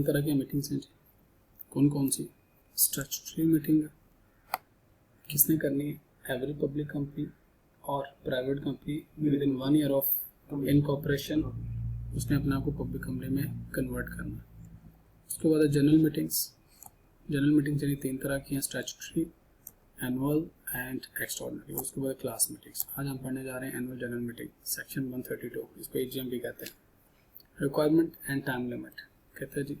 तरह की मीटिंग्स हैं, कौन कौन सी? स्टैट्यूटरी मीटिंग किसने करनी है? एवरी पब्लिक कंपनी और private company with in 1 year of incorporation उसने अपने आप को पब्लिक कंपनी में कन्वर्ट करना है। उसके बाद जनरल मीटिंग्स यानी 3 तरह की हैं, स्टैट्यूटरी, एनुअल एंड एक्स्ट्राऑर्डिनरी। उसके बाद क्लास मीटिंग्स। आज हम पढ़ने जा रहे हैं एनुअल जनरल मीटिंग, सेक्शन 132, इसको एजीएम भी कहते हैं। रिक्वायरमेंट एंड टाइम लिमिट कहते हैं जी,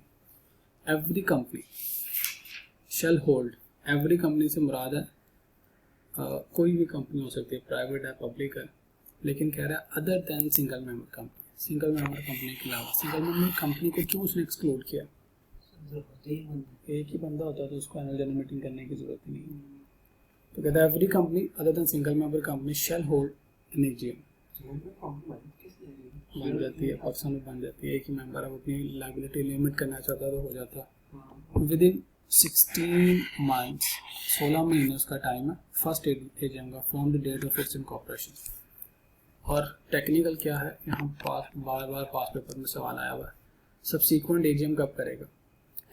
every company shall hold, every company से मुराद है कोई भी कंपनी हो सकती है, प्राइवेट है, पब्लिक है, लेकिन कह रहा है other than single member company. Single member company के अलावा सिंगल मेंबर कंपनी को क्यों उसने एक्सक्लूड किया? एक ही बंदा होता है तो उसको एनुअल जनरल मीटिंग करने की जरूरत ही नहीं है। तो कहता है every company other than single member company shall hold N AGM. बन जाती है, पर्सन बन जाती है, एक ही मेंबर है, अपनी लायबिलिटी लिमिट करना चाहता है तो हो जाता है। विद इन 16 मंथ्स, 16 महीने उसका टाइम है फर्स्ट एजीएम का from the date of its incorporation. और टेक्निकल क्या है, यहाँ बार बार पास पेपर में सवाल आया हुआ है, सब्सीक्वेंट एजीएम कब करेगा?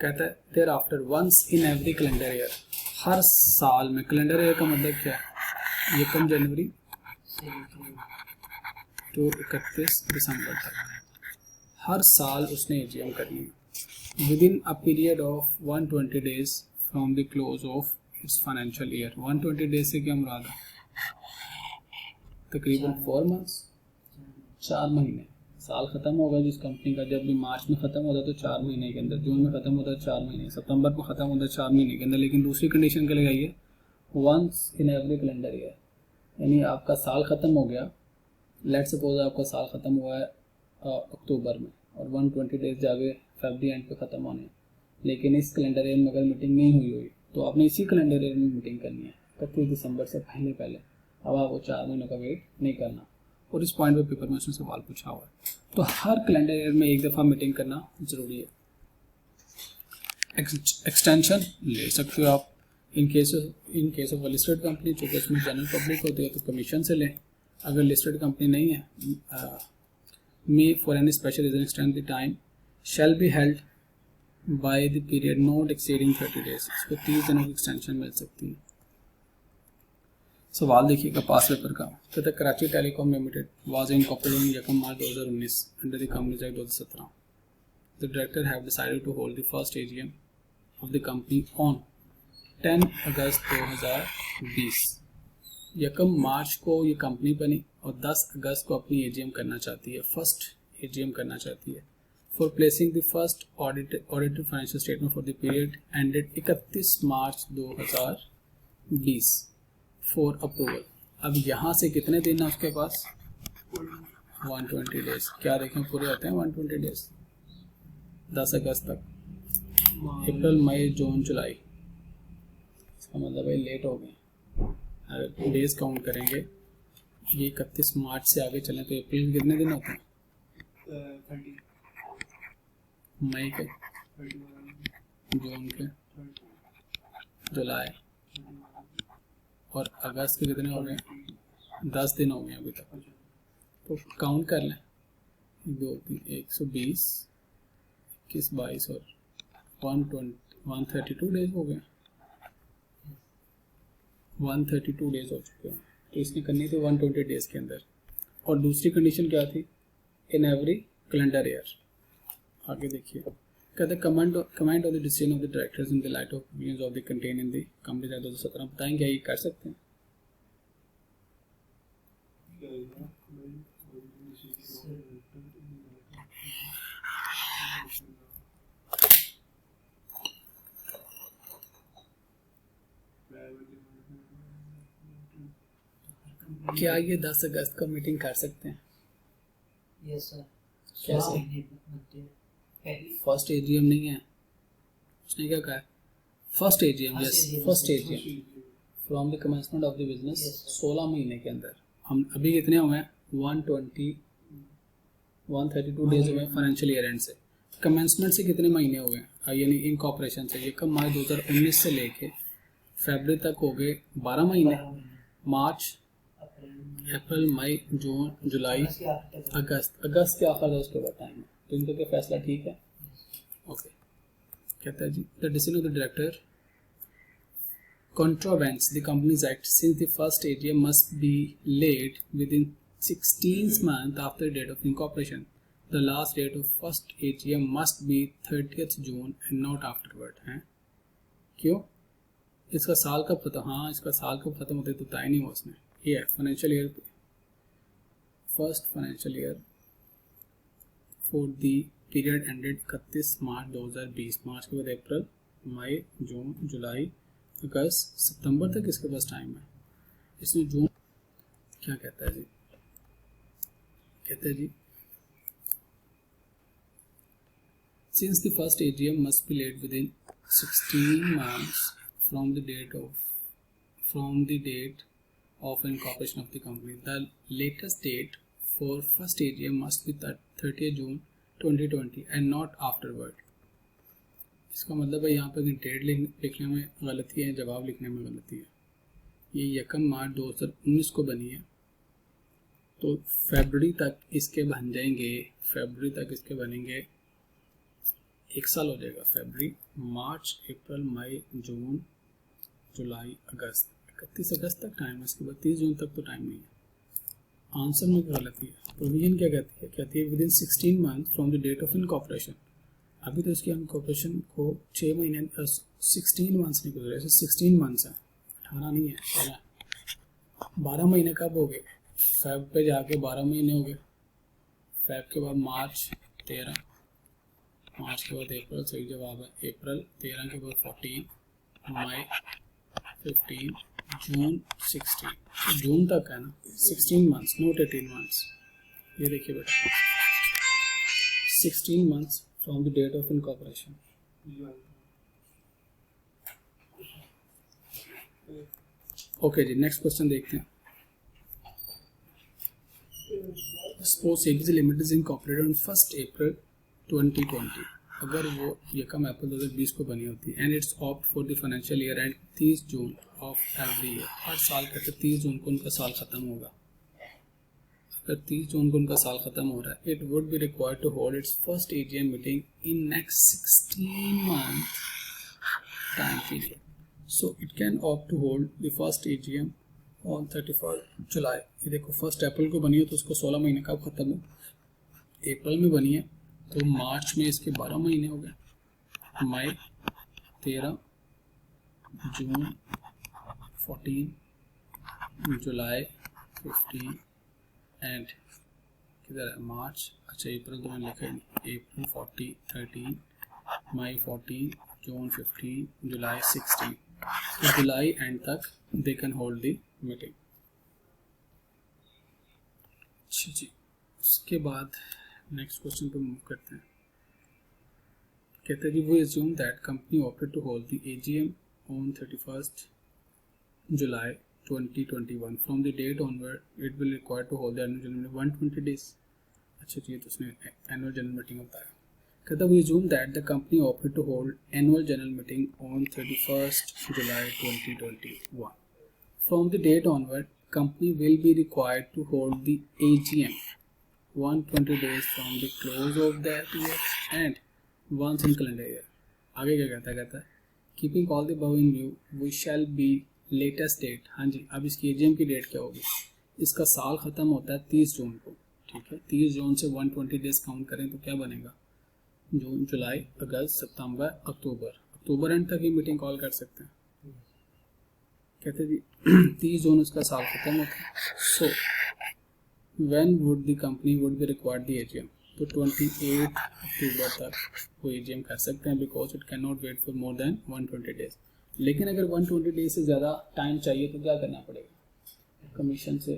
कहता है there after once in every calendar year, हर साल में। कैलेंडर ईयर का मतलब क्या है? 1 जनवरी तो 31 दिसंबर तक हर साल उसने एजीएम करनी है with in a period of 120 days from the close of its financial year. 120 days से क्या मुराद है? तकरीबन 4 मंथ्स, 4 महीने। साल खत्म होगा जिस कंपनी का, जब भी मार्च में खत्म होता है तो 4 महीने के अंदर, जून में खत्म होता है 4 महीने, सितंबर में खत्म होता है 4 महीने के अंदर। लेकिन दूसरी कंडीशन के लिए आई है once in every calendar year, यानी आपका साल खत्म हो गया, लेट सपोज आपका साल खत्म हुआ है अक्टूबर में और 120 डेज जाके फरवरी एंड पे ख़त्म होने हैं, लेकिन इस कैलेंडर ईयर में अगर मीटिंग नहीं हुई तो आपने इसी कैलेंडर ईयर में मीटिंग करनी है 31 दिसंबर से पहले। अब आपको 4 महीनों का वेट नहीं करना। और इस पॉइंट पे पेपर में उसने सवाल पूछा हुआ है। तो हर कैलेंडर ईयर में एक दफ़ा मीटिंग करना ज़रूरी है। एक्सटेंशन ले सकते हो आप इन केस ऑफ लिस्टेड कंपनी, चूँकि उसमें जनरल पब्लिक होती है तो कमीशन से लें। अगर लिस्टेड कंपनी नहीं है, may for any special reason extend the time shall be held by the period not exceeding 30 days. इसको 30 दिनों की एक्सटेंशन मिल सकती है। सवाल देखिएगा पास पेपर का, कहता है Karachi telecom limited was incorporated 1 March 2019 under the companies act 2017। The director have decided to hold the first AGM of the company on 10 August 2020। 1 मार्च को ये कंपनी बनी और 10 अगस्त को अपनी एजीएम करना चाहती है, फर्स्ट एजीएम करना चाहती है for placing the first audited financial statement for the period ended 31 March 2020 for approval. अब यहाँ से कितने दिन है उसके पास? 120 डेज। क्या देखें पूरे होते हैं 120 डेज 10 अगस्त तक, अप्रैल मई जून जुलाई, इसका मतलब है लेट हो गए। डेज काउंट करेंगे, ये 31 मार्च से आगे चलें तो अप्रैल के कितने दिन होते हैं? 30, मई के, जून के, जुलाई और अगस्त के कितने हो गए? 10 दिन हो गए अभी तक। तो काउंट कर लें, 2 3 120, 21 22 और 132 डेज हो गए। 132 डेज हो चुके हैं, तो इसने करनी थी 120 डेज के अंदर। और दूसरी कंडीशन क्या थी? इन एवरी कैलेंडर ईयर। आगे देखिए, कहते हैं comment on the decision of the directors in the light of opinions of the contain in the company act 2017। बताएं क्या ये कर सकते हैं? क्या ये 10 अगस्त को मीटिंग कर सकते हैं? Yes sir. कैसे? फर्स्ट एजीएम नहीं है, उसने क्या कहा? First AGM, yes first AGM from the commencement of the business. 16 महीने के अंदर। हम अभी कितने हुए हैं? 132 डेज हुए फाइनेंशियल ईयर एंड से। कमेंसमेंट से कितने महीने हो गए? यानी इनकॉर्पोरेशन से 1 मार्च 2019 से लेके फरवरी तक हो गए 12 महीने। मार्च, अप्रैल, मई, जून, जुलाई, अगस्त के आखिर उसके बाद टाइम है। तो इनका क्या फैसला ठीक है? ओके। कहता है जी the decision of the director contravenes the Companies Act since the first AGM must be laid within 16th month after the date of incorporation. The last date of first AGM must be 30th June and not afterward. हैं क्यों? इसका साल कब खत्म, हाँ इसका साल कब खत्म होता है तो तय नहीं हुआ उसने. ये है financial year, first financial year for the period ended 31 मार्च 2020. मार्च के बाद अप्रैल, मई, जून, जुलाई, अगस्त, सितंबर तक इसके पास टाइम है. इसमें जून क्या कहता है जी, कहता है जी since the first AGM must be laid within 16 months from the date of incorporation of the company, the latest date for first AGM must be 30th June 2020 and not afterward. इसका मतलब है यहाँ पर डेट लिखने में गलती है, जवाब लिखने में गलती है. ये 1 मार्च 2019 को बनी है तो फरवरी तक इसके बन जाएंगे, फरवरी तक इसके बनेंगे 1 साल हो जाएगा. फरवरी, मार्च, अप्रैल, मई, जून, जुलाई, अगस्त, 31 अगस्त तक टाइम है. इसके बाद 30 जून तक तो टाइम नहीं है. आंसर में गलती है. प्रोविजन क्या कहती है, कहती है within 16 month from the date of incorporation. अभी तो इसकी इनकॉर्पोरेशन को 6 महीने 16 मंथ्स नहीं गुजरे, ऐसे 16 मंथ्स है, 18 नहीं है. 12 महीने कब हो गए, फेब पे जाके 12 महीने हो गए. फेब के बाद मार्च 13, मार्च के बाद अप्रैल, सही जवाब है अप्रैल. 13 के बाद 14, मई 15, जून 16. जून तक है ना, 16 मंथ्स नॉट 18 मंथ्स. ये देखिए बेटा 16 months from the date of incorporation. Okay जी, नेक्स्ट क्वेश्चन देखते हैं. Suppose ABC limited is incorporated on 1 April 2020. अगर वो 1 अप्रैल 2020 को बनी होती है and it's opt for the financial year and 30 June of every year. हर साल कहते 30 जून को उनका साल खत्म होगा. अगर 30 जून को उनका साल खत्म हो रहा है, it would be required to hold its first AGM meeting in next 16 month time period. So it can opt to hold the first AGM on 31 July. ये देखो 1 अप्रैल को बनी है तो उसको 16 महीने कब खत्म हो, अप्रैल में बनी है तो मार्च में इसके 12 महीने हो गए. मई 13, जून 14, जुलाई 15 एंड किधर है मार्च. अच्छा अप्रैल तो मैंने लिखा ही नहीं. अप्रैल 40, 13, मई 14, जून 15, जुलाई 16. तो जुलाई एंड तक they can hold the meeting. अच्छा जी, उसके बाद नेक्स्ट क्वेश्चन पे मूव करते हैं. कहते हैं कि वो assume that company opted to hold the AGM on 31 July 2021. From the date onward, it will require to hold the annual general meeting 120 days. अच्छा जी, तो उसने annual general meeting बताया. कहता है we assume that the company opted to hold annual general meeting on 31st July 2021. From the date onward, company will be required to hold the AGM 120 days from the close of that year and once in calendar year. आगे क्या कहता है keeping all the above in view, we shall be latest date. हाँ जी, अब इसकी AGM की date क्या होगी, इसका साल ख़त्म होता है 30 जून को. ठीक है, 30 जून से 120 डेज काउंट करें तो क्या बनेगा, जून, जुलाई, अगस्त, सितंबर, अक्टूबर. अक्टूबर एंड तक ही मीटिंग कॉल कर सकते हैं. कहते जी 30 जून उसका साल ख़त्म होता है. So when would the company would be required the AGM. तो 28 अक्टूबर तक वो एजीएम कर सकते हैं because it can not wait for more than 120 days. लेकिन अगर 120 डेज से ज़्यादा टाइम चाहिए तो क्या करना पड़ेगा, कमीशन से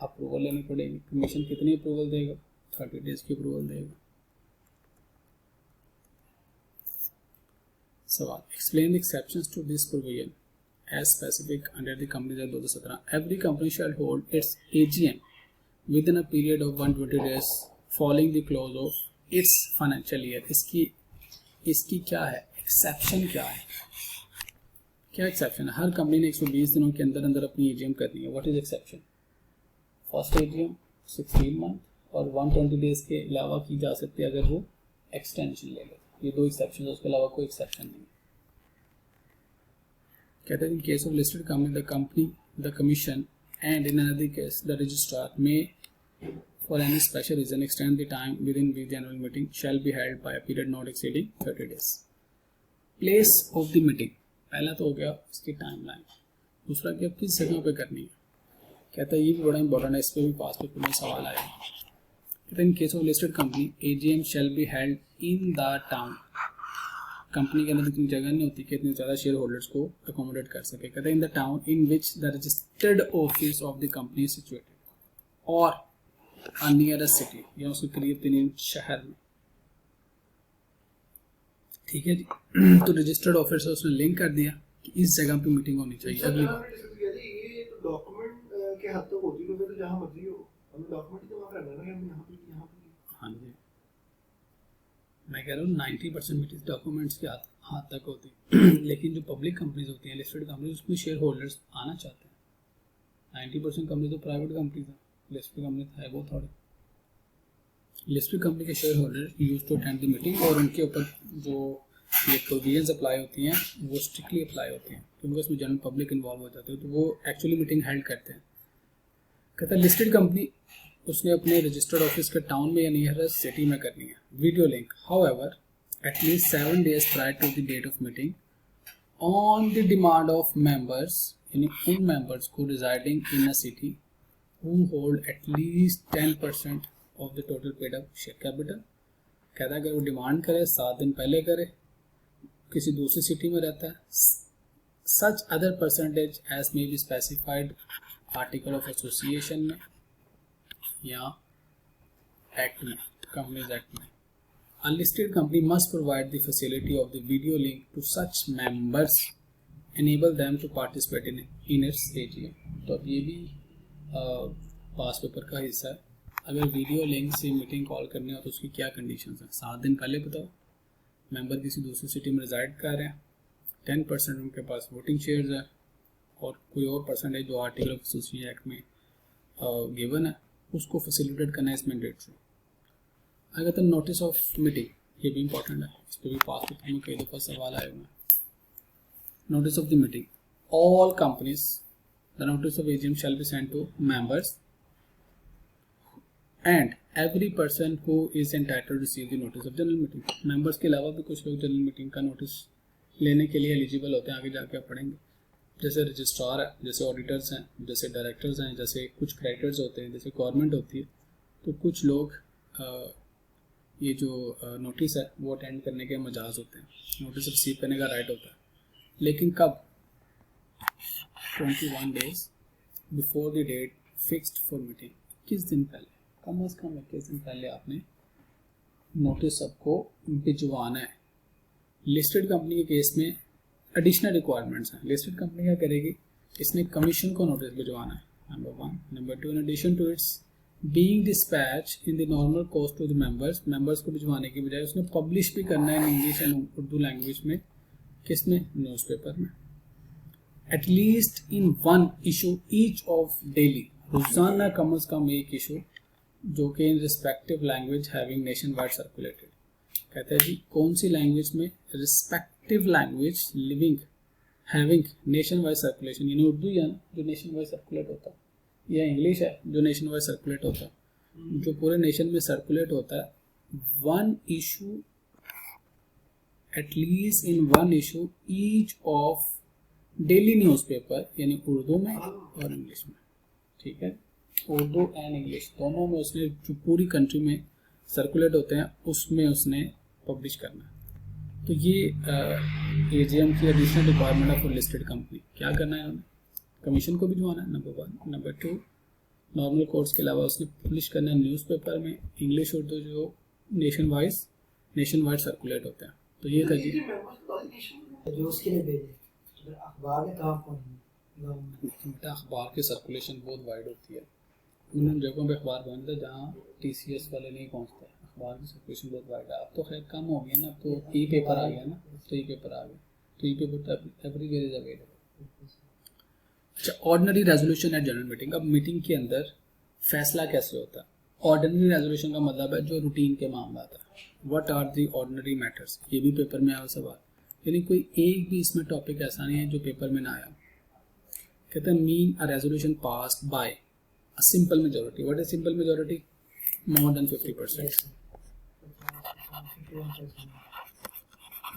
अप्रूवल लेनी पड़ेगी. कमीशन कितनी अप्रूवल देगा, 30 डेज की अप्रूवल देगा. सवाल, explain the exceptions to this provision as specific under the companies act 2017. Every company shall hold its AGM within a period of 120 days following the close of its financial year. इसकी क्या है exception, क्या है, क्या exception है. हर company ने 120 दिनों के अंदर अंदर अपनी एजीएम करनी है. What is exception, first AGM 16 month और 120 डेज के अलावा की जा सकती है अगर वो एक्सटेंशन ले ले. ये 2 एक्सेप्शन है, उसके अलावा कोई एक्सेप्शन नहीं। कहते हैं in case of listed company the commission and in another case the registrar may for any special reason extend the time within which the annual meeting shall be held by a period not exceeding 30 days। Place of the meeting, पहला तो हो गया इसकी timeline, दूसरा कि अब किस जगह पे करनी है। कहता है ये भी बड़ा इंपॉर्टेंट है, इस पर भी पास पेपर में सवाल आएगा। कहता है इन case of listed company AGM shall be held in the town. Company के अंदर इतनी जगह नहीं होती कि इतने ज़्यादा शेयर होल्डर्स को अकोमोडेट कर सके। कहते हैं in the town in which the registered office of the company is situated और अ नियरेस्ट सिटी, या उसके करीब तरीन शहर में। ठीक है जी। तो रजिस्टर्ड ऑफिस से उसने लिंक कर दिया कि इस जगह पे मीटिंग होनी चाहिए। अगली ये तो डॉक्यूमेंट के हद तक होती है, तो जहाँ मर्जी हो हमें डॉक्यूमेंट जमा करना है ना, हम यहाँ पे। हाँ जी, मैं कह रहा हूँ 90% मीटिंग डॉक्यूमेंट्स के हाथ तक होती लेकिन जो पब्लिक कंपनीज होती हैं, लिस्टेड कंपनीज, उसमें शेयर होल्डर्स आना चाहते हैं। 90% कंपनी तो प्राइवेट कंपनीज हैं, लिस्टेड कंपनी है वो थोड़ी। लिस्टेड कंपनी के share holder use to attend the meeting और उनके ऊपर जो ये प्रोविजंस अप्लाई होती हैं वो स्ट्रिक्टली अप्लाई होती हैं, क्योंकि उसमें जनरल पब्लिक इन्वॉल्व हो जाते हैं, तो वो एक्चुअली मीटिंग हेल्ड करते हैं। कहता है लिस्टेड कंपनी उसने अपने रजिस्टर्ड ऑफिस के टाउन में या नियरेस्ट सिटी में करनी है। Video link however at least 7 days prior to the date of meeting on the demand of members, यानी उन मेंबर्स को residing in a city who hold at least 10% of the total paid up share capital. कहता है अगर वो demand करे 7 दिन पहले करे, किसी दूसरी सिटी में रहता है, such other percentage as may be specified article of association में या एक्ट में, कंपनीज एक्ट में। A listed company must provide the facility of the video link to such members, enable them to participate in its AGM। तो अब ये भी पास paper का हिस्सा है। अगर वीडियो लिंक से मीटिंग कॉल करनी हो तो उसकी क्या कंडीशंस हैं। 7 दिन पहले बताओ, मेंबर किसी दूसरी सिटी में रिजाइड कर रहे हैं, 10% उनके पास वोटिंग शेयर्स है और कोई और परसेंटेज जो आर्टिकल ऑफ एसोसिएशन एक्ट में गिवन है उसको फैसिलिटेट करना है इस मैंडेट से। अगर तो नोटिस ऑफ मीटिंग, ये भी इंपॉर्टेंट है, इस पर भी पास पेपर में कई दफ़ा सवाल आए हुए हैं। Notice of the meeting all companies the notice of AGM shall be sent to members and every person who is entitled to receive the notice of general meeting. Members के अलावा भी कुछ लोग जनरल मीटिंग का notice लेने के लिए eligible होते हैं, आगे जाके आप पढ़ेंगे। जैसे रजिस्ट्रार है, जैसे ऑडिटर्स हैं, जैसे डायरेक्टर्स हैं, जैसे कुछ क्रेडिटर्स होते हैं, जैसे गवर्नमेंट होती है, तो कुछ लोग ये जो नोटिस है वो अटेंड करने के मजाज होते हैं, नोटिस रिसीव करने का राइट होता है। लेकिन कब? 21 days before the date fixed for meeting. किस दिन पहले, कम अज़ कम 21 दिन पहले आपने नोटिस सबको भिजवाना है। लिस्टेड कंपनी के केस में एडिशनल रिक्वायरमेंट्स हैं। लिस्टेड कंपनी क्या करेगी, इसने कमीशन को नोटिस भिजवाना है, number 1। Number 2, in addition to its being dispatch in the normal course to the members को भिजवाने की बजाय उसने पब्लिश भी करना है in English and Urdu language में। किसमें? न्यूज़पेपर में। At least in 1 issue each of daily, रोजाना कम अज कम एक इशू जो कि in respective language having nation wide circulated. कहते हैं जी कौन सी लैंग्वेज में? Respective language living having nation wide circulation, यानी उर्दू या जो नेशन वाइड सर्कुलेट होता है, या इंग्लिश है जो नेशन वाइड सर्कुलेट होता है, जो पूरे नेशन में सर्कुलेट होता है। 1 issue at least in 1 issue each of daily newspaper, यानी उर्दू में और इंग्लिश में। ठीक है, उर्दू एंड इंग्लिश दोनों में उसने जो पूरी कंट्री में सर्कुलेट होते हैं उसमें उसने पब्लिश करना है। तो ये एजीएम की एडिशनल रिक्वायरमेंट है फॉर लिस्टेड कंपनी। क्या करना है इन्होंने? कमीशन को भिजवाना है, नंबर 1। नंबर 2, नॉर्मल कोर्स के अलावा उसने पब्लिश करना है न्यूज़पेपर में, इंग्लिश उर्दू जो नेशन वाइड सर्कुलेट होते हैं। तो ये था जी जो उसके लिए भेजे अखबार में कहाँ पहुँचे। बेटा अखबार की सर्कुलेशन बहुत वाइड होती है, उन जगहों पे अखबार पहुँचता है जहाँ टीसीएस वाले नहीं पहुँचते। अखबार की सर्कुलेशन बहुत वाइड है। अब तो खैर कम हो गया ना, अब तो ई पेपर आ गया ना, तो ई पेपर आ गया, तो ई पेपर तो एवरीवेयर इज अवेलेबल। अच्छा, ordinary resolution at general meeting. अब मीटिंग के अंदर फैसला कैसे होता है? ऑर्डिनरी रेजोल्यूशन का मतलब है जो रूटीन के मामला आता है, what are the ordinary matters, ये भी पेपर में आया सवाल, यानी कोई एक भी इसमें टॉपिक ऐसा नहीं है जो पेपर में ना आया। कहते हैं mean a resolution passed by a simple majority, what is simple majority, more than 50%,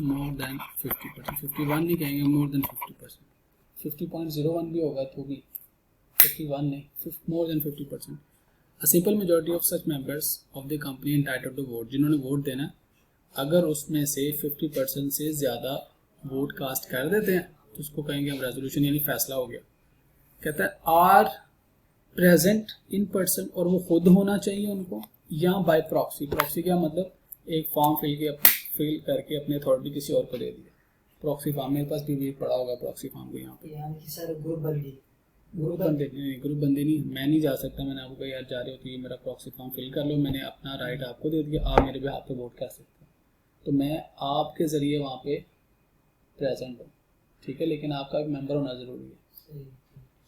more than 50%, 51 नहीं कहेंगे, मोर देन 50%, 50.01 भी होगा तो भी 51 नहीं, more than 50%। A simple majority of such members of the company entitled to vote, जिन्होंने vote देना, अगर उसमें से 50% से ज़्यादा वोट कास्ट कर देते हैं तो उसको कहेंगे हम रेजोल्यूशन, यानी फैसला हो गया। कहता है आर प्रेजेंट इन पर्सन, और वो खुद होना चाहिए उनको, या बाय प्रॉक्सी। प्रॉक्सी क्या मतलब, एक फॉर्म फिल करके अपनी अथॉरिटी किसी और को दे दिया। प्रॉक्सी फॉर्म मेरे पास भी पड़ा होगा, प्रॉक्सी फॉर्म को यहाँ पे यानी कि सर ग्रुप बंदी, ग्रुप बंदे नहीं, ग्रुप बंदे नहीं, मैं नहीं जा सकता। मैंने आपको कहा यार जा रहे हो तो ये मेरा प्रॉक्सी फॉर्म फिल कर लो, मैंने अपना राइट आपको दे दिया, आप मेरे बिहाफ पे वोट कर सकते हो, तो मैं आपके ज़रिए वहाँ पे प्रेजेंट हूँ, ठीक है, लेकिन आपका एक मेंबर होना ज़रूरी है,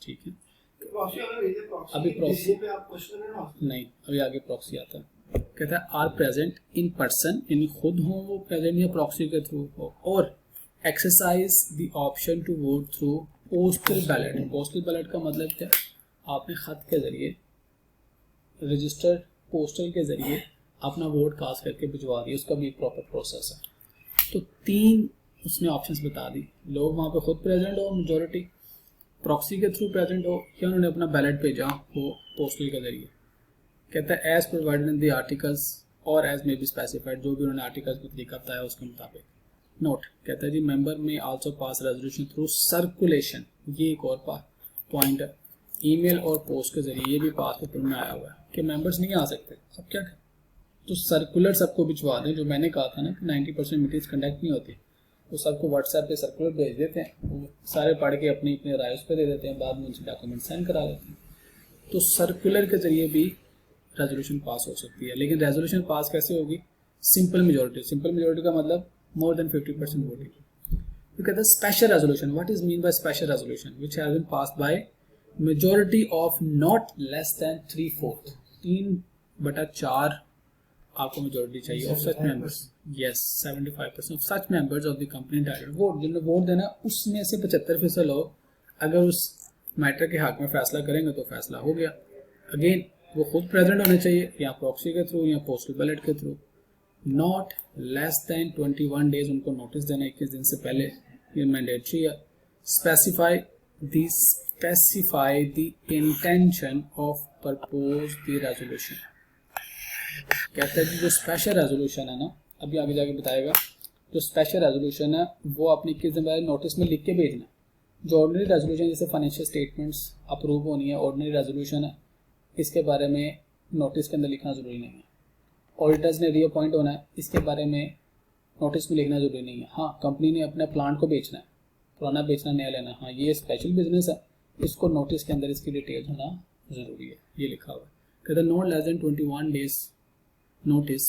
ठीक है। अभी प्रॉक्सी नहीं, अभी आगे प्रॉक्सी आता है। कहता है आर प्रेजेंट इन पर्सन, यानी खुद हो वो प्रेजेंट या प्रॉक्सी के थ्रू हो, और exercise the option to vote through postal ballot. Postal ballot का मतलब क्या, आपने ख़त के ज़रिए, रजिस्टर्ड पोस्टल के ज़रिए अपना वोट कास्ट करके भिजवा दिया, उसका भी एक प्रॉपर प्रोसेस है। तो 3 उसने ऑप्शंस बता दी, लोग वहाँ पे खुद प्रेजेंट हो मेजॉरिटी, प्रॉक्सी के थ्रू प्रेजेंट हो, या उन्होंने अपना बैलेट भेजा हो पोस्टल के ज़रिए। कहता है as provided in the articles और एज मे बी स्पेसिफाइड, जो भी उन्होंने आर्टिकल्स में तरीका बताया उसके मुताबिक। नोट, कहता है जी मेंबर में आल्सो पास रेजोल्यूशन थ्रू सर्कुलेशन, ये एक और पॉइंट है, ईमेल और पोस्ट के जरिए, ये भी पास पेपर में आया हुआ है कि मेंबर्स नहीं आ सकते। अब क्या करें, तो सर्कुलर सबको भिजवा दें, जो मैंने कहा था ना कि 90% मीटिंग्स कंडक्ट नहीं होती, तो सबको व्हाट्सएप पे सर्कुलर भेज देते हैं, वो सारे पढ़ के अपनी अपनी राय उस पर दे देते हैं, बाद में उनसे डॉक्यूमेंट साइन करा देते हैं। तो सर्कुलर के जरिए भी रेजोल्यूशन पास हो सकती है, लेकिन रेजोल्यूशन पास कैसे होगी, सिंपल मेजोरिटी। सिंपल मेजोरिटी का मतलब मोर देन 50% वोटिंग। तो कहते हैं special resolution, what is mean by special resolution, which has been passed by majority of not less than 3/4, 3/4 आपको मेजोरिटी चाहिए of such members, yes 75% of such members of the company direct vote, जिन्होंने vote देना उसमें से 75% लोग अगर उस matter के हक में फैसला करेंगे तो फैसला हो गया। अगेन वो खुद प्रेजेंट होने चाहिए, या प्रॉक्सी के थ्रू या पोस्टल बैलेट के through. Not less than 21 days, उनको नोटिस देना 21 दिन से पहले, ये मैंडेटरी है। Specify the intention of propose the resolution. कहता है कि जो स्पेशल रेजोल्यूशन है ना, अभी आगे जाके बताएगा, जो स्पेशल रेजोल्यूशन है वो आपने 21 दिन पहले नोटिस में लिख के भेजना। जो ऑर्डिनरी रेजोल्यूशन जैसे फाइनेंशियल स्टेटमेंट्स अप्रूव होनी है, ऑर्डिनरी रेजोल्यूशन है, इसके बारे में नोटिस के अंदर लिखना ज़रूरी नहीं है। ऑडिटर्स ने रीअपॉइंट होना है, इसके बारे में नोटिस में लिखना ज़रूरी नहीं है। हाँ, कंपनी ने अपने प्लांट को बेचना है, पुराना बेचना नया लेना, हाँ ये स्पेशल बिजनेस है, इसको नोटिस के अंदर इसकी डिटेल्स होना ज़रूरी है, ये लिखा हुआ है। कहते हैं not less than 21 days notice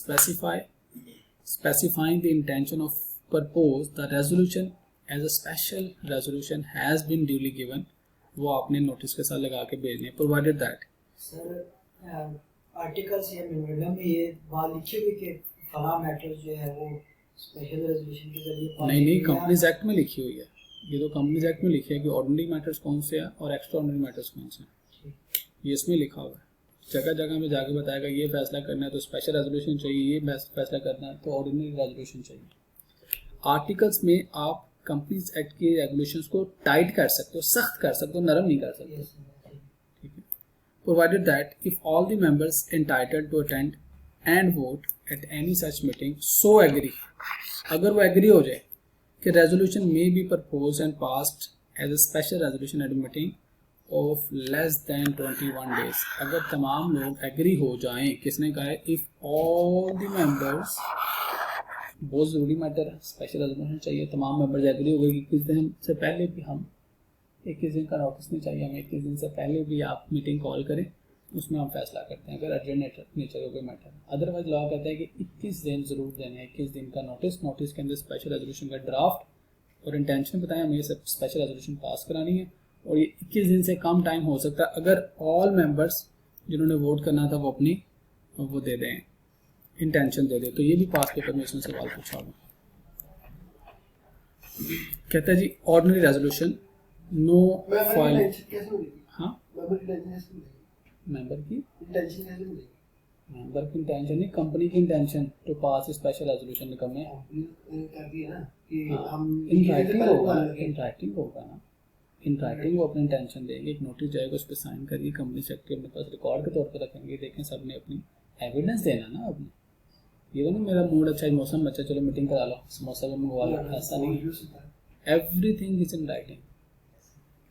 specifying the intention of propose the resolution as a special resolution has been duly given, वो आपने नोटिस के साथ लगा के भेजने, provided that। सर आर्टिकल्स या मेमोरेंडम में ये बात लिखी हुई कि फला मैटर जो है वो स्पेशल रेजोल्यूशन के जरिए नहीं, कंपनीज एक्ट में लिखी हुई है, ये तो कंपनीज एक्ट में लिखी है कि ऑर्डिनरी मैटर्स कौन से हैं और एक्स्ट्रा ऑर्डिनरी मैटर्स कौन से हैं, ये इसमें लिखा हुआ है। जगह जगह में जाके बताएगा ये फैसला करना है तो स्पेशल रेजोल्यूशन चाहिए, ये फैसला करना है तो ऑर्डिनरी रेजोल्यूशन चाहिए। आर्टिकल्स में आप कंपनीज एक्ट के रेगुलेशंस को टाइट कर सकते हो, सख्त कर सकते हो, नरम नहीं कर सकते, ठीक है। Provided that if all the members entitled to attend and vote at any such meeting so agree, अगर वो एग्री हो जाए कि resolution may be propose and passed as a special resolution at meeting of less than 21 days, अगर तमाम लोग agree हो जाएं, किसने कहा है, इफ ऑल द मेंबर्स, बहुत ज़रूरी मैटर है, स्पेशल रेजोल्यूशन चाहिए, तमाम मेंबर्स एग्री हो गए कि 21 दिन से पहले भी हम 21 दिन का नोटिस नहीं चाहिए हमें, 21 दिन से पहले भी आप मीटिंग कॉल करें, उसमें हम फैसला करते हैं अगर अर्जेंट नेचर का कोई मैटर है। अदरवाइज लॉ कहता है कि 21 दिन जरूर देने हैं, 21 दिन का नोटिस, नोटिस के अंदर स्पेशल रेजोल्यूशन का ड्राफ्ट और इंटेंशन बताएं, हमें ये सब स्पेशल रेजोल्यूशन पास करानी है, और ये 21 दिन से कम टाइम हो सकता है अगर ऑल मेंबर्स जिन्होंने वोट करना था वो अपनी वो दे दें, इंटेंशन दे दे, तो ये भी पास पेपर में इसने सवाल पूछा होगा। कहता है जी ऑर्डिनरी रेजोल्यूशन नो फाइल। कैसे मिलेगी? हाँ मेंबर की टेंशन कैसे मिलेगी? मेंबर की इंटेंशन कैसे मिलेगी? मेंबर की इंटेंशन नहीं, कंपनी की intention to pass special resolution निकम में कर दिया ना कि हाँ, हम इन राइटिंग होगा ना, इन राइटिंग होगा ना, इन राइटिंग वो अपनी इंटेंशन देंगे, एक नोटिस जाएगा उस पर साइन करिए, कंपनी सेक्रेटरी अपने पास रिकॉर्ड के तौर पर रखेंगे, देखें सबने अपनी एविडेंस देना ना अपने, ये तो नहीं मेरा मूड अच्छा है, मौसम अच्छा, चलो मीटिंग करा लो, समोसा भी मंगवा लो, ऐसा नहीं है, एवरीथिंग इज इन राइटिंग।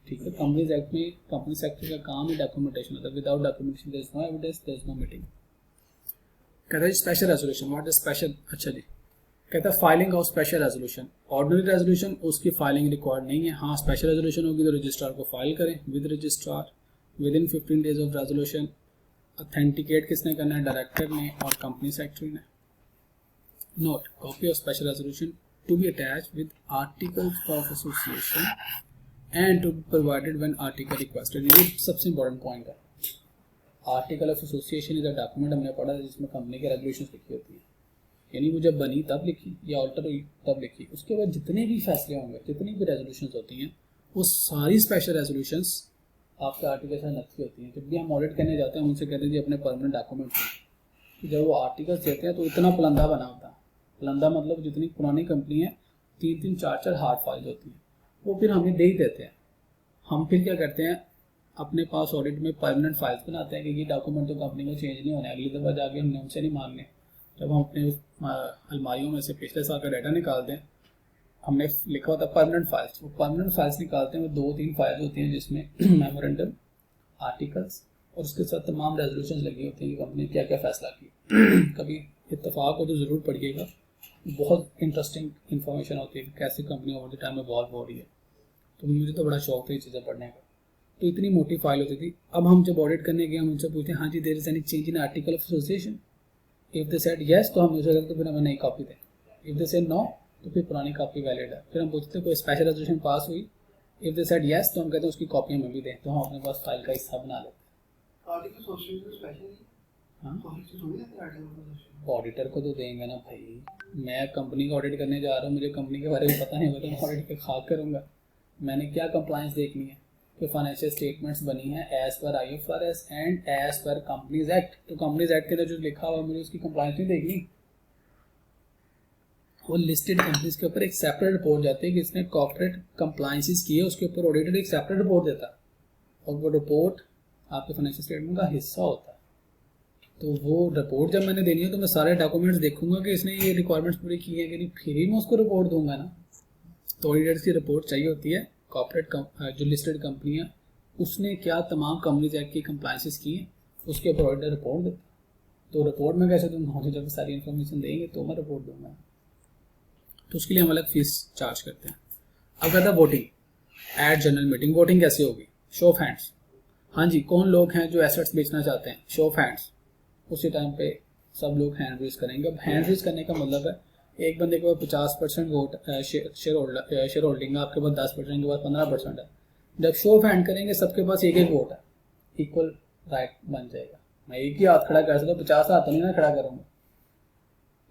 ठीक है, कंपनीज एक्ट में कंपनी सेक्रेटरी का काम ही डॉक्यूमेंटेशन होता है, without documentation there is no evidence, there is no meeting. कहता है special resolution, what is special, अच्छा जी कहता है filing of special resolution, ordinary resolution उसकी फाइलिंग रिक्वायर्ड नहीं है, हाँ स्पेशल रेजोल्यूशन होगी तो रजिस्ट्रार को फाइल करें with registrar within 15 days of resolution. Authenticate किसने करना है, डायरेक्टर ने और कंपनी सेक्रेटरी ने। Note copy of special resolution to be attached with articles of association and to be provided when article requested. ये सबसे important point है, article of association is a document, हमने पढ़ा है जिसमें कंपनी के रेगुलेशंस लिखी होती है, यानी वो जब बनी तब लिखी या ऑल्टर हुई तब लिखी, उसके बाद जितने भी फैसले होंगे, जितनी भी रेजोल्यूशंस होती हैं, वो सारी स्पेशल रेजोल्यूशंस आपके आर्टिकल से नथी होती हैं। जब भी हम ऑडिट करने जाते हैं उनसे कहते हैं जी अपने परमानेंट डॉक्यूमेंट, तो जब वो आर्टिकल्स देते हैं तो इतना पलंदा बना होता है, पलंदा मतलब जितनी पुरानी कंपनी है 3-3 4-4 हार्ड फाइल्स होती हैं, वो फिर हमें दे ही देते हैं। हम फिर क्या करते हैं, अपने पास ऑडिट में परमानेंट फाइल्स बनाते हैं कि ये डॉक्यूमेंट तो कंपनी में चेंज नहीं होने, अगली दफ़ा जाके हमने उनसे नहीं मांगने। जब हम अपने अलमारियों में से पिछले साल का डाटा निकालते हैं, हमने लिखा होता है परमानेंट फाइल्स, वो परमानेंट फाइल्स निकालते हैं, वो 2-3 फाइल्स होती हैं जिसमें मेमोरेंडम, आर्टिकल्स और उसके साथ तमाम रेजोल्यूशन लगी होती हैं कि कंपनी क्या क्या फैसला की। कभी इत्तेफाक हो तो ज़रूर पढ़िएगा, बहुत इंटरेस्टिंग इन्फॉर्मेशन होती है कैसे company over the time evolve हो रही है, तो मुझे तो बड़ा शौक था ये चीज़ें पढ़ने का। तो इतनी मोटी फाइल होती थी। अब हम जब ऑडिट करने गए हम उनसे पूछते हैं हाँ जी there is any change in article of association, if they said yes तो हम यूज़र तो फिर हमें नई कॉपी दें, इफ दे सेड नो तो फिर पुरानी कॉपी वैलिड है। फिर हम पूछते हैं कोई स्पेशल रेजोल्यूशन पास हुई, इफ दे सेड यस तो हम कहते हैं उसकी कॉपी हमें भी दें, तो हम अपने पास फाइल का हिस्सा बना लेते हैं। आर्टिकल एसोसिएशन स्पेशल हाँ तो थोड़ी देते हैं आर्टिकल एसोसिएशन, ऑडिटर को तो देंगे ना भाई, मैं कंपनी का ऑडिट करने जा रहा हूँ, मुझे कंपनी के बारे में पता नहीं होगा तो मैं ऑडिट के खाक करूँगा। मैंने क्या कंप्लायंस देखनी है कि फाइनेंशियल स्टेटमेंट्स बनी है as per IFRS and as per companies act, तो कंपनीज एक्ट के अंदर जो लिखा हुआ मुझे उसकी कंप्लायंस नहीं देखनी। वो लिस्टेड कंपनीज के ऊपर एक सेपरेट रिपोर्ट जाती है कि इसने कॉर्पोरेट कंप्लायंसेस किए, उसके ऊपर ऑडिटर एक सेपरेट रिपोर्ट देता है और वो रिपोर्ट आपके फाइनेंशियल स्टेटमेंट का हिस्सा होता है। तो वो रिपोर्ट जब मैंने देनी है तो मैं सारे डॉक्यूमेंट्स देखूंगा कि इसने ये रिक्वायरमेंट्स पूरी की है कि नहीं, फिर ही मैं उसको रिपोर्ट दूंगा ना। तो ऑडिटर्स की रिपोर्ट चाहिए होती है, कॉर्पोरेट जो लिस्टेड कंपनी है उसने क्या तमाम कंपनीज एक्ट की कंप्लायंसेस की हैं उसके ऊपर ऑडिटर रिपोर्ट देता है। तो रिपोर्ट में कैसे तुम ऑडिटर को सारी इन्फॉर्मेशन देंगे तो मैं रिपोर्ट दूंगा, तो उसके लिए हम अलग फीस चार्ज करते हैं। अब कहता है voting at general meeting, voting कैसे होगी, शो ऑफ हैंड्स। हाँ जी कौन लोग हैं जो एसेट्स बेचना चाहते हैं, शो ऑफ हैंड्स। उसी टाइम पे सब लोग हैंड रेज करेंगे। अब हैंड रेज करने का मतलब है एक बंदे के पास 50% वोट शेयर होल्डिंग है, आपके पास 10%, के पास 15% है। जब शो ऑफ हैंड करेंगे सबके पास एक एक वोट है, इक्वल राइट बन जाएगा। मैं एक ही हाथ खड़ा कर सकता हूँ, 50 हाथ नहीं ना खड़ा करूँगा।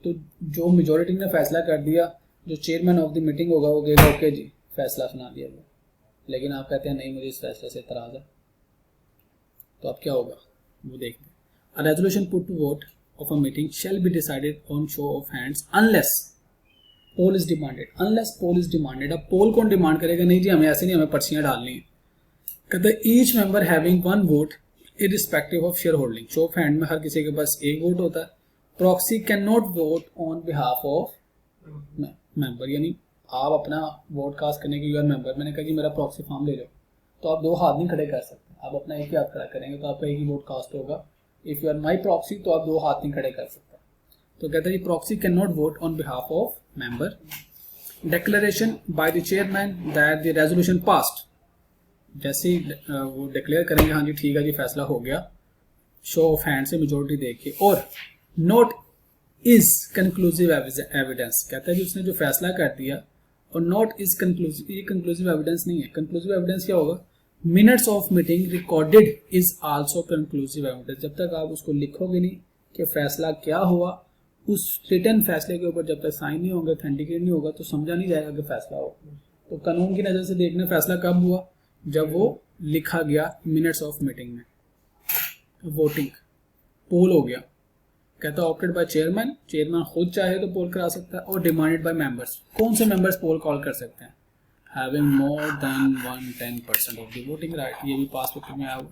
तो जो मेजोरिटी ने फैसला कर दिया, जो चेयरमैन ऑफ द मीटिंग होगा वो कहेगा ओके जी फैसला सुना दिया गया, लेकिन आप कहते हैं नहीं मुझे इस फैसले से इतराज़ है, तो अब क्या होगा वो देखते हैं। A resolution put to vote of a meeting shall be decided on show of hands unless poll is demanded. Unless poll is demanded. अब पोल कौन डिमांड करेगा, नहीं जी हमें ऐसे नहीं, हमें पर्चियां डालनी है। कहते हैं each member having one vote irrespective of share holding, show off hand में हर किसी के पास एक वोट होता है। Proxy can not vote on behalf of member, यानी आप अपना वोट कास्ट करने के यूर मेंबर, मैंने कहा जी मेरा प्रॉक्सी फॉर्म ले लो, तो आप दो हाथ नहीं खड़े कर सकते, आप अपना एक ही हाथ खड़ा करेंगे तो आपका एक ही वोट कास्ट होगा। If you are my proxy तो आप दो हाथ नहीं खड़े कर सकते। तो कहते हैं proxy can not vote on behalf of member. Declaration bye the chairman that the resolution passed, जैसे ही वो डिक्लेयर करेंगे हाँ जी ठीक है जी फैसला हो गया, शो ऑफ हैंड से मेजोरिटी देख के, और नोट इज कंक्लूसिव एविडेंस। कहता है कि उसने जो फैसला कर दिया और नोट इज कंक्लूसिव, ये कंक्लूसिव एविडेंस नहीं है। कंक्लूसिव एविडेंस क्या होगा, minutes of meeting recorded is also conclusive evidence. जब तक आप उसको लिखोगे नहीं कि फैसला क्या हुआ उस रिटर्न फैसले के ऊपर जब तक साइन नहीं होंगे, ऑथेंटिकेट नहीं होगा, तो समझा नहीं जाएगा कि फैसला हो। तो कानून की नज़र से देखना फैसला कब हुआ, जब वो लिखा गया मिनट्स ऑफ मीटिंग में। वोटिंग पोल हो गया, कहता है ऑप्टेड बाय चेयरमैन, चेयरमैन खुद चाहे तो पोल करा सकता है, और डिमांडेड बाय मेंबर्स, कौन से मेंबर्स पोल कॉल कर सकते हैं, having more than 110% of the voting right. ये भी पास पेपर में आया हुआ,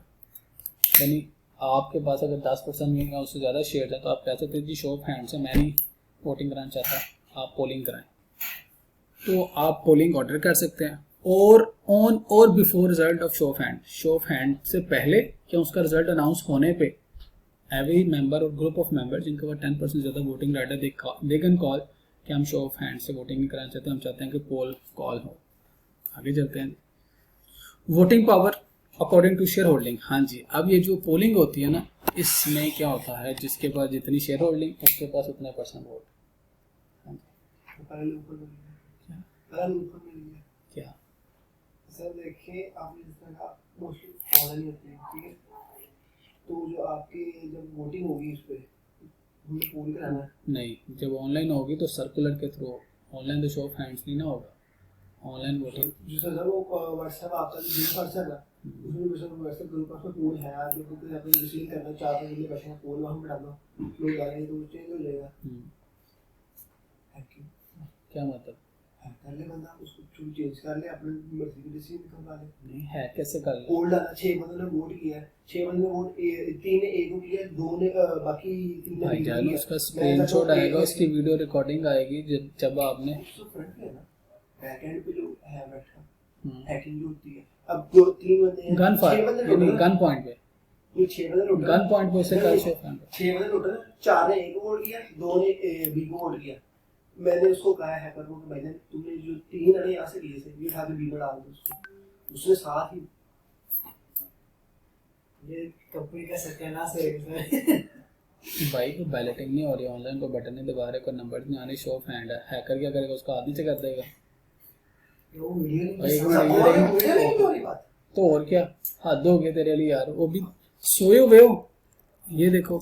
यानी आपके पास अगर 10% या उससे ज़्यादा शेयर है तो आप कह सकते हैं जी शो ऑफ हैंड से मैं नहीं वोटिंग कराना चाहता, आप पोलिंग कराएं। तो आप पोलिंग ऑर्डर कर सकते हैं, और ऑन और before result of show off hand, show off hand से पहले या उसका रिजल्ट अनाउंस होने पे एवरी मेंबर और ग्रुप ऑफ मेंबर जिनके पास 10% ज़्यादा वोटिंग राइट है दे कैन कॉल कि हम शो ऑफ हैंड से वोटिंग नहीं कराना चाहते, हम चाहते हैं कि पोल कॉल हो। आगे चलते हैं। Voting power according to share holding. हाँ जी, अब ये जो पोलिंग होती है ना, इसमें क्या होता है, जिसके पास जितनी शेयर होल्डिंग उसके पास उतने % वोट। हाँ जी, क्या सर देखिए, आपने जिस तरह कहा मोस्टली ऑनलाइन होती है, ठीक है, तो जो आपकी जब वोटिंग होगी उस पर हमें पोल कराना है। नहीं, जब ऑनलाइन होगी तो सर्कुलर के थ्रू, ऑनलाइन तो शो ऑफ हैंड्स नहीं ना होगा, ऑनलाइन वोटिंग। जो सर वो व्हाट्सएप आपका जो ग्रुप व्हाट्सएप है, उसमें सर व्हाट्सएप ग्रुप पर पोल है, आप देखो कि आपने रिसीव करना चाहते हैं, ये क्वेश्चन पोल वहां पे डालना, लोग डालेंगे तो चेंज हो जाएगा। क्या मतलब, कर ले बंदा, उसको चेंज कर ले, अपने मर्जी की डिसीजन निकलवा ले। नहीं है कैसे कर ले, पोल डाला, 6 बंदों ने वोट किया है, 6 बंदों ने वोट 3 ने ए को किया, 2 ने बाकी 3 ने भाई बी को जान किया। उसका स्क्रीनशॉट आएगा, उसकी वीडियो रिकॉर्डिंग आएगी जब आपने उसको फ्रंट पे है ना, बैक एंड पे जो है बैठा हैकिंग जो होती है। अब 2-3 बंदे हैं, गन 6 फायर बंदे यानी टोटल, गन पॉइंट पे, ये 6 बंदे टोटल, गन पॉइंट पे उसे कर शो ऑफ हैंड। 6 बंदे टोटल, 4 ने ए को वोट किया, 2 ने बी को वोट किया। मैंने उसको कहा है पर वो कि भाईजान तुमने जो 3 अड़े यहाँ से लिए थे, ये उठा के बी में डाल दो उसको, उसने साथ ही ये कंपनी का सत्यानाश है सर। भाई को बैलेटिंग नहीं हो रही, ऑनलाइन को बटन नहीं दबा रहे, कोई नंबर नहीं आने, शो ऑफ हैंड है, हैकर क्या करेगा, उसका आदमी से कर देगा। वो वीडियो एक नहीं हो रही बात। तो और क्या, हद हो गया तेरे लिए यार, वो भी सोए हुए हो, ये देखो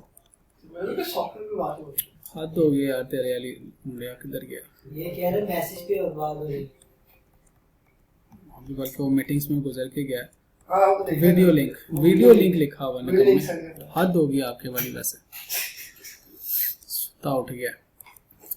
मेरे को सॉफ्टवेयर पे बात हो रही है। हद हो गया यार तेरे वाली, मुंडिया किधर गया। ये कह रहे मैसेज पे और बात हो रही। अभी बल्कि वो मीटिंग्स में गुजर के गया, हाँ वो देखिए, वीडियो लिंक लिखा हुआ वीडियो लिंक निकल, सर का। हद हो गई आपके वाली, वैसे सुता उठ गया।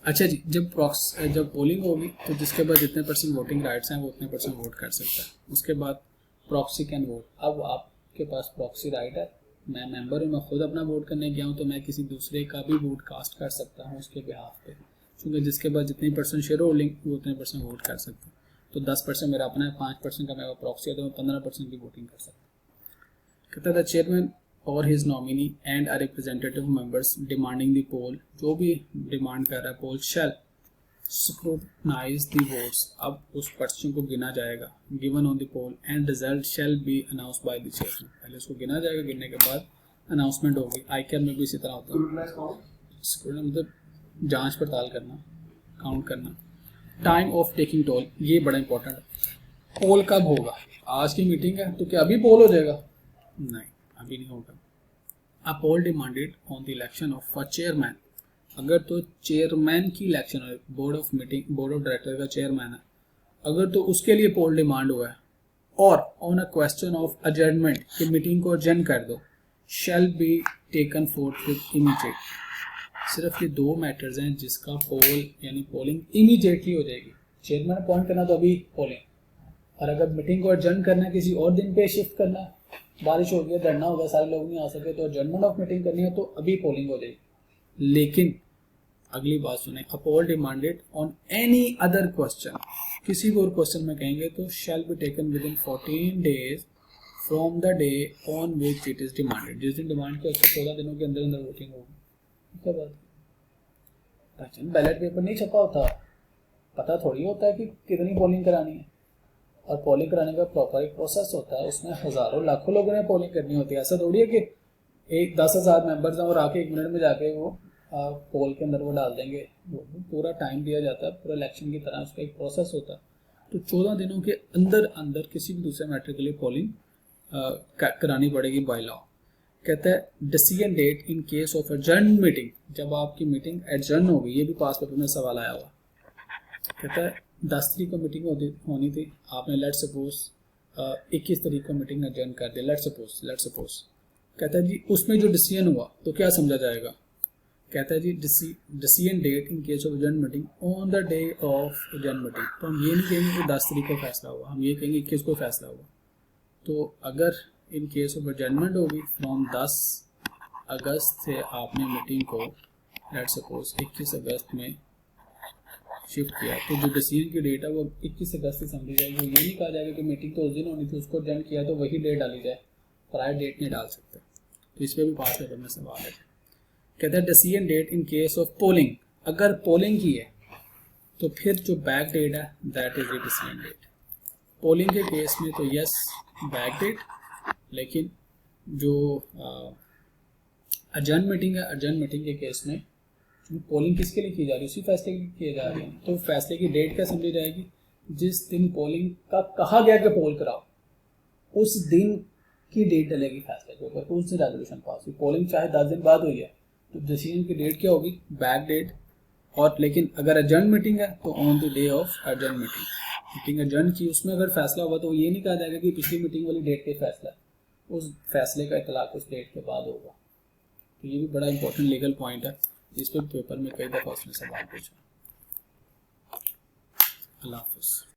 अच्छा जी, जब पोलिंग होगी तो जिसके पास जितने % वोटिंग राइट्स हैं वो उतने % वोट कर सकता है। उसके बाद प्रॉक्सी कैन वोट। अब आपके पास प्रॉक्सी राइट है, मैं मेंबर हूँ, मैं खुद अपना वोट करने गया हूँ, तो मैं किसी दूसरे का भी वोट कास्ट कर सकता हूँ उसके बिहाफ पे, क्योंकि जिसके पास जितनी % शेयर होल्डिंग वो उतने % वोट कर सकता है। तो 10% मेरा अपना है, 5% का मेरा प्रॉक्सी है, तो मैं 15% की वोटिंग कर सकता हूँ। कहता था चेयरमैन और his nominee and a representative members demanding the poll, जो भी डिमांड कर रहा है poll shall scrutinize the votes. अब उस पर्ची को गिना जाएगा, given on the poll and result shall be announced by the chairman. पहले उसको गिना जाएगा, गिनने के बाद अनाउंसमेंट होगी। आईकेआर में भी इसी तरह होता है, स्क्रूटनाइज मतलब जांच पड़ताल करना, काउंट करना। टाइम ऑफ टेकिंग टोल, ये बड़ा इंपॉर्टेंट है। पोल कब होगा, आज की मीटिंग है तो क्या अभी पोल हो जाएगा, नहीं अभी नहीं होगा। A poll demanded on the election of a chairman, अगर तो चेयरमैन की इलेक्शन है, बोर्ड ऑफ डायरेक्टर का चेयरमैन है, अगर तो उसके लिए पोल डिमांड हुआ है, और ऑन अ क्वेश्चन ऑफ अजर्नमेंट कि मीटिंग को अजर्न कर दो, शैल be taken fourth with immediate. सिर्फ ये 2 मैटर्स हैं जिसका पोल यानी पोलिंग इमीडिएटली हो जाएगी। चेयरमैन अपॉइंट करना तो अभी पोलिंग, और अगर मीटिंग को अडजर्न करना है, किसी और दिन पे शिफ्ट करना है, बारिश हो गई, धरना होगा, सारे लोग नहीं आ सके, तो अडजर्नमेंट ऑफ मीटिंग करनी है तो अभी पोलिंग हो जाएगी। लेकिन अगली बात सुने, a poll demanded on any other question, किसी भी और क्वेश्चन में कहेंगे तो shall be taken within 14 days from the day on which it is demanded. जिस दिन डिमांड किया उससे 14 दिनों के अंदर अंदर वोटिंग होगी। क्या बात, बैलेट पेपर नहीं छपा होता, पता थोड़ी होता है कि कितनी पोलिंग करानी है, और पोलिंग कराने का प्रॉपर एक प्रोसेस होता है, उसमें हज़ारों लाखों लोगों ने पोलिंग करनी होती है। ऐसा थोड़ी है कि एक 10,000 मेंबर्स हैं और आके 1 मिनट में जाके वो पोल के अंदर वो डाल देंगे। वो पूरा टाइम दिया जाता है, पूरा इलेक्शन की तरह उसका एक प्रोसेस होता है। तो 14 दिनों के अंदर अंदर किसी भी दूसरे मैटर के लिए पोलिंग करानी पड़ेगी बाय लॉ। कहता है decision date in case of adjourn meeting, जब आपकी मीटिंग एडजर्न हो गई, ये भी पास पेपर में सवाल आया हुआ। कहता है 10 तारीख को मीटिंग होनी थी, आपने लेट सपोज 21 तारीख को मीटिंग एडजर्न कर दिया, लेट सपोज। कहता है जी उसमें जो डिसीजन हुआ तो क्या समझा जाएगा। कहता है जी decision date in case of adjourn meeting on the day of adjourn meeting. तो हम ये नहीं कहेंगे कि 10 तारीख को फैसला हुआ, हम ये कहेंगे 21 को फैसला हुआ। तो अगर इन केस ऑफ एडजर्नमेंट होगी फ्रॉम 10 अगस्त से आपने मीटिंग को लेट सपोज 21 अगस्त में शिफ्ट किया, तो जो डिसीजन की डेट है वो 21 अगस्त से समझी जाएगी। ये नहीं कहा जाएगा कि मीटिंग तो उस दिन होनी थी, उसको एडजर्न किया तो वही डेट डाली जाए, प्रायर डेट नहीं डाल सकते। तो इस पर भी पास पेपर में सवाल है। कहता है decision date in case of polling, अगर पोलिंग की है तो फिर जो बैक डेट है that is a decision date. Polling के केस में तो यस बैक डेट, लेकिन जो एडजर्न मीटिंग है, एडजर्न मीटिंग के केस में पोलिंग किसके लिए की जा रही है, उसी फैसले के लिए किए जा रही है। तो फैसले की डेट क्या समझी जाएगी, जिस दिन पोलिंग का कहा गया कि पोल कराओ उस दिन की डेट डलेगी फैसले के ऊपर, तो उस दिन रेजोल्यूशन पास हुई। पोलिंग चाहे 10 दिन बाद हुई है तो डिसीजन की डेट क्या होगी, बैक डेट। और लेकिन अगर एडजर्न मीटिंग है तो on the day of adjourn meeting adjourn की, उसमें अगर फैसला हुआ तो ये नहीं कहा जाएगा कि पिछली मीटिंग वाली डेट के फैसला, उस फैसले का इतलाक उस डेट के बाद होगा। तो ये भी बड़ा इंपॉर्टेंट लीगल पॉइंट है, जिस पर पेपर में कई दफ़ा उसने सवाल पूछा। अल्लाह हाफ़िज़।